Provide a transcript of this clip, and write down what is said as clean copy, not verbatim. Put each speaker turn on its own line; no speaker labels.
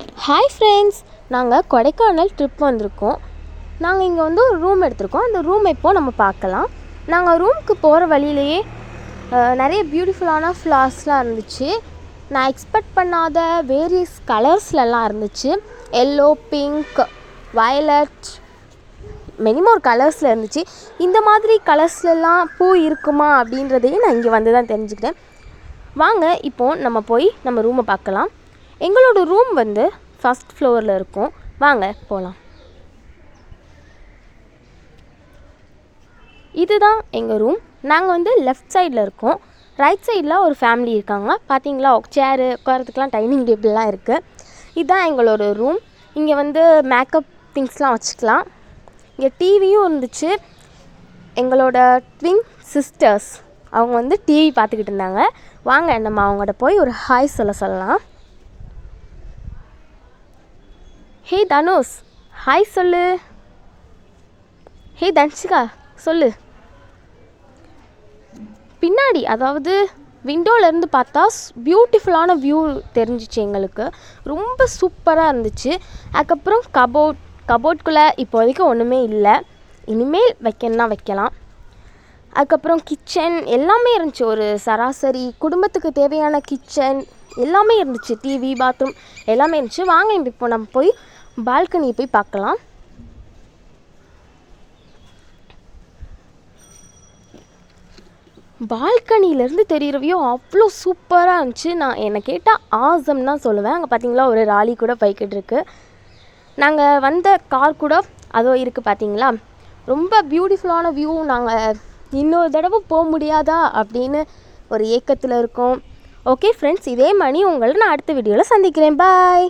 Hi friends, நாங்கள் Kodaikanal trip வந்திருக்கோம். நாங்கள் இங்கே வந்து ஒரு ரூம் எடுத்திருக்கோம். அந்த ரூம் இப்போது நம்ம பார்க்கலாம். நாங்கள் ரூமுக்கு போகிற வழியிலேயே நிறைய பியூட்டிஃபுல்லான ஃப்ளார்ஸ்லாம் இருந்துச்சு. நான் எக்ஸ்பெக்ட் பண்ணாத வேரியஸ் கலர்ஸ்லலாம் இருந்துச்சு. எல்லோ, பிங்க், வயலட், மெனிமோர் கலர்ஸில் இருந்துச்சு. இந்த மாதிரி கலர்ஸ்லலாம் பூ இருக்குமா அப்படின்றதையும் நான் இங்கே வந்து தான் தெரிஞ்சுக்கிட்டேன். வாங்க இப்போது நம்ம போய் நம்ம ரூமை பார்க்கலாம். எங்களோட ரூம் வந்து ஃபஸ்ட் ஃப்ளோரில் இருக்கும். வாங்க போகலாம். இதுதான் எங்கள் ரூம். நாங்கள் வந்து லெஃப்ட் சைடில் இருக்கோம். ரைட் சைடில் ஒரு ஃபேமிலி இருக்காங்க. பார்த்தீங்களா, சேரு உட்காரத்துக்குலாம் டைனிங் டேபிள்லாம் இருக்குது. இதுதான் எங்களோட ரூம். இங்கே வந்து மேக்கப் திங்ஸ்லாம் வச்சுக்கலாம். இங்கே டிவியும் இருந்துச்சு. எங்களோட ட்வின் சிஸ்டர்ஸ் அவங்க வந்து டிவி பார்த்துக்கிட்டு இருந்தாங்க. வாங்க நம்ம அவங்கள்ட்ட போய் ஒரு ஹாய் சொல்லலாம். ஹே தனுஷ், ஹாய் சொல்லு. ஹே தன்ஷிகா சொல்லு. பின்னாடி, அதாவது விண்டோலேருந்து பார்த்தா பியூட்டிஃபுல்லான வியூ தெரிஞ்சிச்சு எங்களுக்கு. ரொம்ப சூப்பராக இருந்துச்சு. அதுக்கப்புறம் கபோர்ட்குள்ளே இப்போதைக்கு ஒன்றுமே இல்லை. இனிமேல் வைக்கணுன்னா வைக்கலாம். அதுக்கப்புறம் கிச்சன் எல்லாமே இருந்துச்சு. ஒரு சராசரி குடும்பத்துக்கு தேவையான கிச்சன் எல்லாமே இருந்துச்சு. டிவி, பாத்ரூம் எல்லாமே இருந்துச்சு. வாங்க இப்போ நம்ம போய் பால்கனியை போய் பார்க்கலாம். பால்கனியிலேருந்து தெரிகிற வியூ அவ்வளோ சூப்பராக இருந்துச்சு. நான் என்னை கேட்டால் ஆசம் தான் சொல்லுவேன். அங்கே பார்த்தீங்களா ஒரு ராலி கூட போய்கிட்டு இருக்குது. நாங்கள் வந்த கார் கூட அதோ இருக்குது பார்த்தீங்களா. ரொம்ப பியூட்டிஃபுல்லான வியூ. நாங்கள் இன்னொரு தடவை போக முடியாதா அப்படின்னு ஒரு ஏக்கத்தில் இருக்கோம். ஓகே ஃப்ரெண்ட்ஸ், இதே மாதிரி உங்களை நான் அடுத்த வீடியோவில் சந்திக்கிறேன். பாய்.